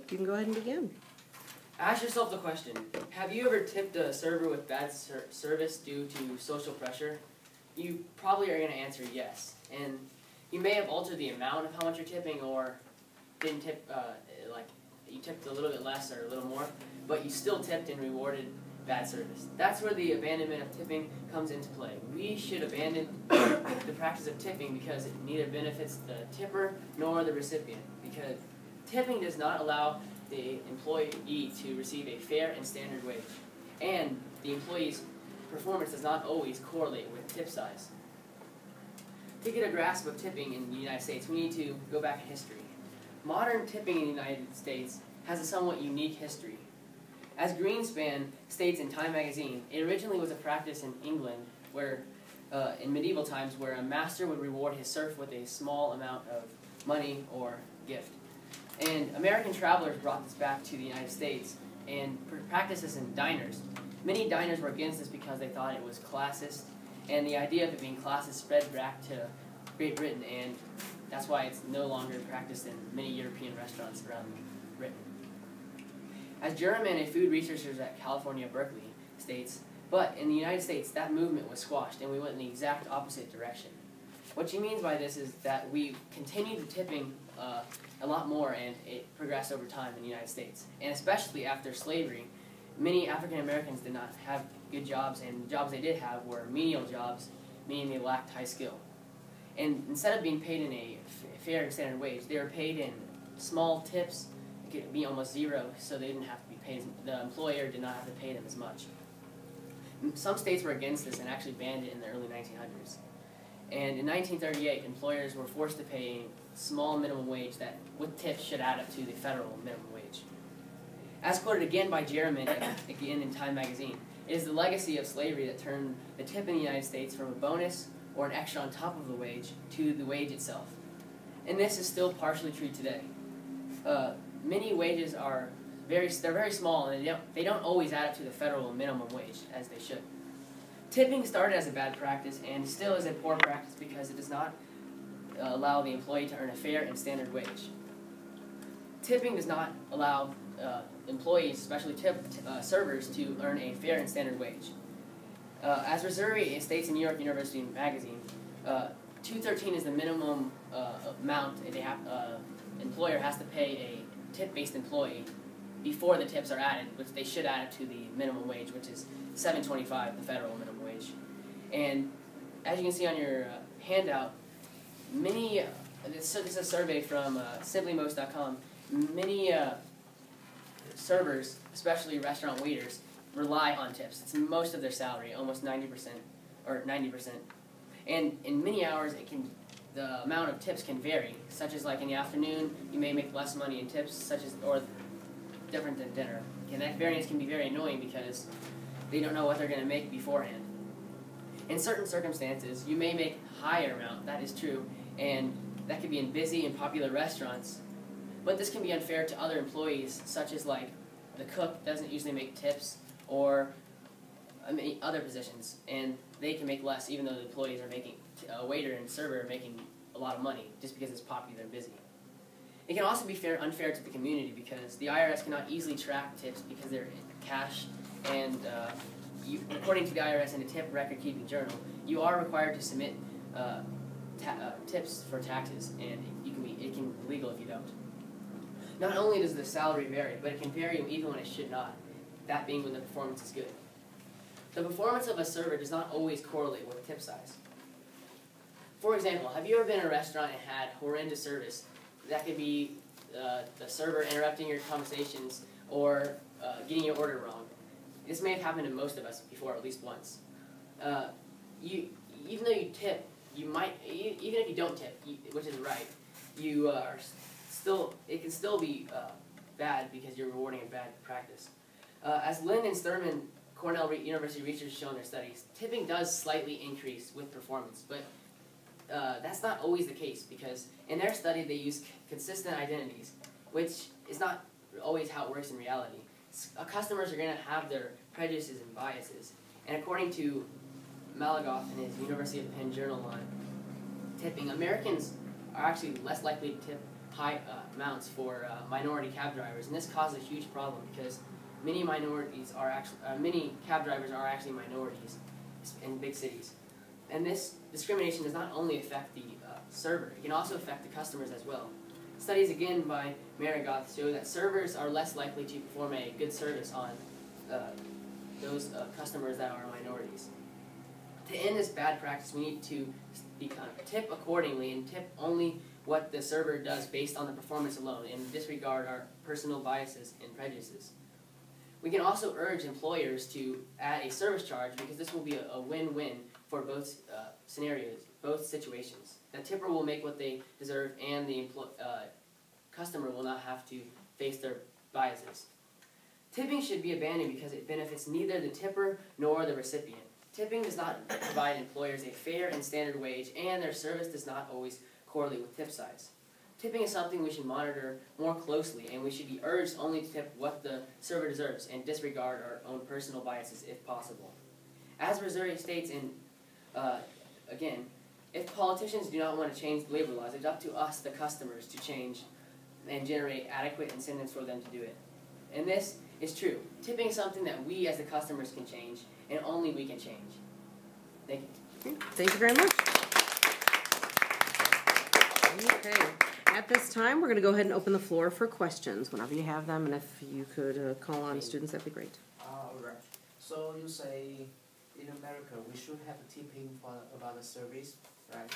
You can go ahead and begin. Ask yourself the question, have you ever tipped a server with bad service due to social pressure? You probably are going to answer yes. And you may have altered the amount of how much you're tipping, or didn't tip, like you tipped a little bit less or a little more, but you still tipped and rewarded bad service. That's where the abandonment of tipping comes into play. We should abandon the practice of tipping because it neither benefits the tipper nor the recipient, because tipping does not allow the employee to receive a fair and standard wage, and the employee's performance does not always correlate with tip size. To get a grasp of tipping in the United States, we need to go back in history. Modern tipping in the United States has a somewhat unique history. As Greenspan states in Time magazine, it originally was a practice in England where, in medieval times, where a master would reward his serf with a small amount of money or gift. And American travelers brought this back to the United States and practiced this in diners. Many diners were against this because they thought it was classist, and the idea of it being classist spread back to Great Britain, and that's why it's no longer practiced in many European restaurants around Britain. As German, a food researcher at California, Berkeley, states, but in the United States, that movement was squashed, and we went in the exact opposite direction. What she means by this is that we continued the tipping a lot more, and it progressed over time in the United States. And especially after slavery, many African Americans did not have good jobs, and the jobs they did have were menial jobs, meaning they lacked high skill. And instead of being paid in a fair and standard wage, they were paid in small tips. It could be almost zero, so they didn't have to be paid. The employer did not have to pay them as much. Some states were against this and actually banned it in the early 1900s. And in 1938, employers were forced to pay a small minimum wage that, with tips, should add up to the federal minimum wage. As quoted again by Jerriman, again in Time magazine, it is the legacy of slavery that turned the tip in the United States from a bonus or an extra on top of the wage to the wage itself. And this is still partially true today. Many wages are they're very small, and they don't always add up to the federal minimum wage as they should. Tipping started as a bad practice and still is a poor practice because it does not allow the employee to earn a fair and standard wage. Tipping does not allow employees, especially servers, to earn a fair and standard wage. As Missouri states in New York University Magazine, $2.13 is the minimum amount employer has to pay a tip-based employee before the tips are added, which they should add to the minimum wage, which is $7.25, the federal minimum wage. And as you can see on your handout, this is a survey from simplymost.com, many servers, especially restaurant waiters, rely on tips. It's most of their salary, almost 90%, or 90%. And in many hours, the amount of tips can vary, such as like in the afternoon, you may make less money in tips, or different than dinner. And that variance can be very annoying because they don't know what they're going to make beforehand. In certain circumstances, you may make a higher amount, that is true, and that could be in busy and popular restaurants, but this can be unfair to other employees, such as like the cook doesn't usually make tips, or other positions, and they can make less even though the employees are making, a waiter and server are making a lot of money just because it's popular and busy. It can also be unfair to the community because the IRS cannot easily track tips because they're cash, and according to the IRS in a tip record-keeping journal, you are required to submit tips for taxes, and it can be illegal if you don't. Not only does the salary vary, but it can vary even when it should not, that being when the performance is good. The performance of a server does not always correlate with tip size. For example, have you ever been in a restaurant and had horrendous service? That could be the server interrupting your conversations or getting your order wrong. This may have happened to most of us before, at least once. Even though you tip, even if you don't tip, which is right, it can still be bad because you're rewarding a bad practice. As Lynn and Sturman, Cornell University research show in their studies, tipping does slightly increase with performance, but that's not always the case because in their study they use consistent identities, which is not always how it works in reality. Customers are going to have their prejudices and biases, and according to Malagoff in his University of Penn journal on tipping, Americans are actually less likely to tip high amounts for minority cab drivers, and this causes a huge problem because many cab drivers are actually minorities in big cities. And this discrimination does not only affect the server, it can also affect the customers as well. Studies again by Marigoth show that servers are less likely to perform a good service on those customers that are minorities. To end this bad practice, we need to tip accordingly and tip only what the server does based on the performance alone and disregard our personal biases and prejudices. We can also urge employers to add a service charge because this will be a win-win for both scenarios, both situations. The tipper will make what they deserve and the customer will not have to face their biases. Tipping should be abandoned because it benefits neither the tipper nor the recipient. Tipping does not provide employers a fair and standard wage, and their service does not always correlate with tip size. Tipping is something we should monitor more closely, and we should be urged only to tip what the server deserves and disregard our own personal biases if possible. As Missouri states, again, if politicians do not want to change labor laws, it's up to us, the customers, to change and generate adequate incentives for them to do it. And this is true. Tipping is something that we as the customers can change, and only we can change. Thank you. Thank you very much. Okay. At this time, we're going to go ahead and open the floor for questions whenever you have them, and if you could call on students, that'd be great. All right. So you say in America we should have a tipping about the service, right?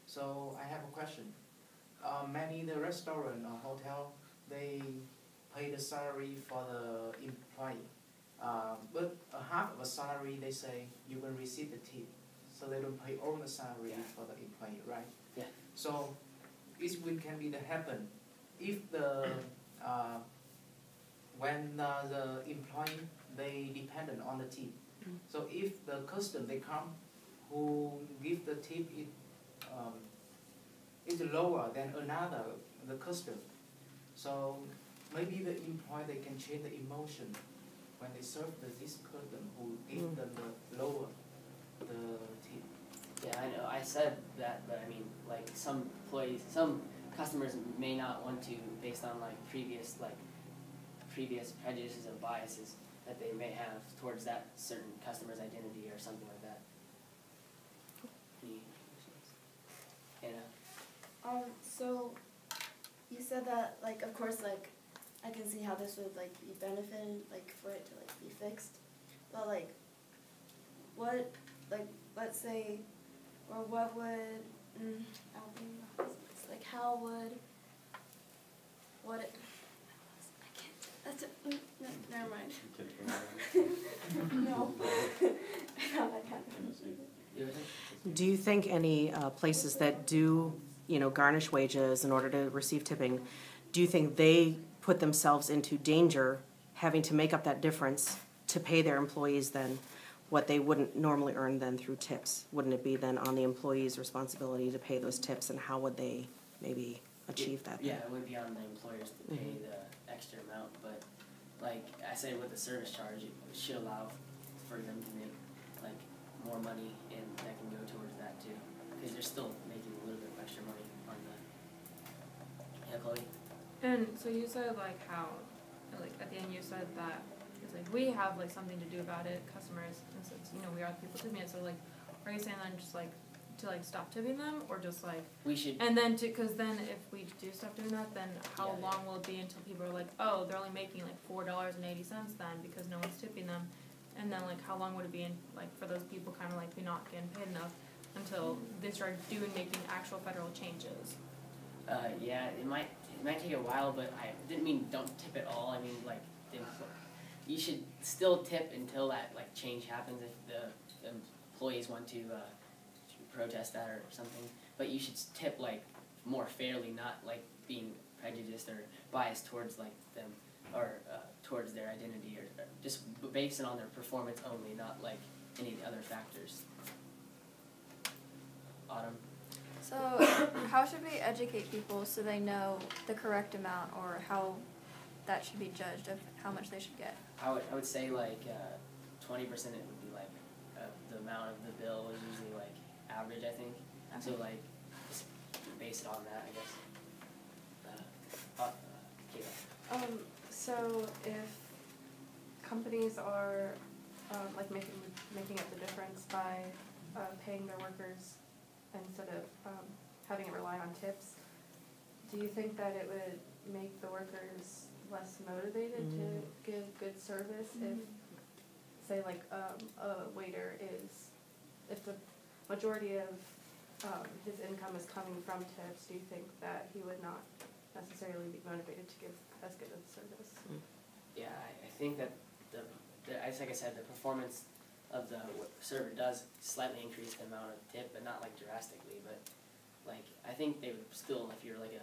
So I have a question. Many the restaurant or hotel, they pay the salary for the employee, but half of the salary they say you will receive the tip, so they don't pay all the salary for the employee, right? Yeah. So this will can be the happen if the when the employee they dependent on the tip. So if the customer they come who give the tip is lower than another the customer, so maybe the employee they can change the emotion when they serve this person who give them the lower the tip. Yeah, I know. I said that, but I mean, like some customers may not want to, based on like previous prejudices or biases that they may have towards that certain customer's identity or something like that. Any questions? Anna? So you said that, like, of course, like, I can see how this would, like, be benefited, like, for it to, like, be fixed. But, like, what, like, let's say, or what would, like, how would, what it, I can't, that's it, never mind. No. No, I can't. Do you think any places that do, garnish wages in order to receive tipping, do you think they put themselves into danger having to make up that difference to pay their employees then what they wouldn't normally earn then through tips? Wouldn't it be then on the employee's responsibility to pay those tips, and how would they maybe achieve that? Yeah, it would be on the employers to pay the extra amount, but like I said with the service charge, it should allow for them to make like more money, and that can go towards that too, because they're still making a little bit of extra money on the. Yeah, Chloe. And so you said like how, like at the end you said that it's like we have like something to do about it, customers, and since we are the people tipping it. So like, are you saying then just like to like stop tipping them, or just like we should? And then because then if we do stop doing that, then how long will it be until people are like, oh, they're only making like $4.80 then because no one's tipping them, and then like how long would it be like for those people kind of like be not getting paid enough until they start making actual federal changes? Yeah, it might take a while, but I didn't mean don't tip at all. I mean like you should still tip until that like change happens if the employees want to protest that or something. But you should tip like more fairly, not like being prejudiced or biased towards like them or towards their identity or just based on their performance only, not like any other factors. Autumn. So how should we educate people so they know the correct amount, or how that should be judged of how much they should get? I would say like 20% it would be like the amount of the bill is usually like average, I think. Okay. So like just base it on that, I guess. So if companies are like making up the difference by paying their workers instead of having it rely on tips, do you think that it would make the workers less motivated to give good service if, say, like a waiter is, if the majority of his income is coming from tips, do you think that he would not necessarily be motivated to give as good of service? Yeah, I think that as like I said, the performance of the server does slightly increase the amount of tip, but not like drastically. But like I think they would still, if you're like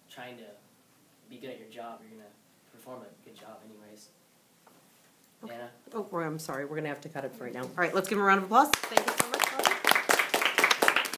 trying to be good at your job, you're gonna perform a good job anyways. Okay. Anna? Oh, I'm sorry. We're going to have to cut it for right now. All right, let's give him a round of applause. Thank you so much.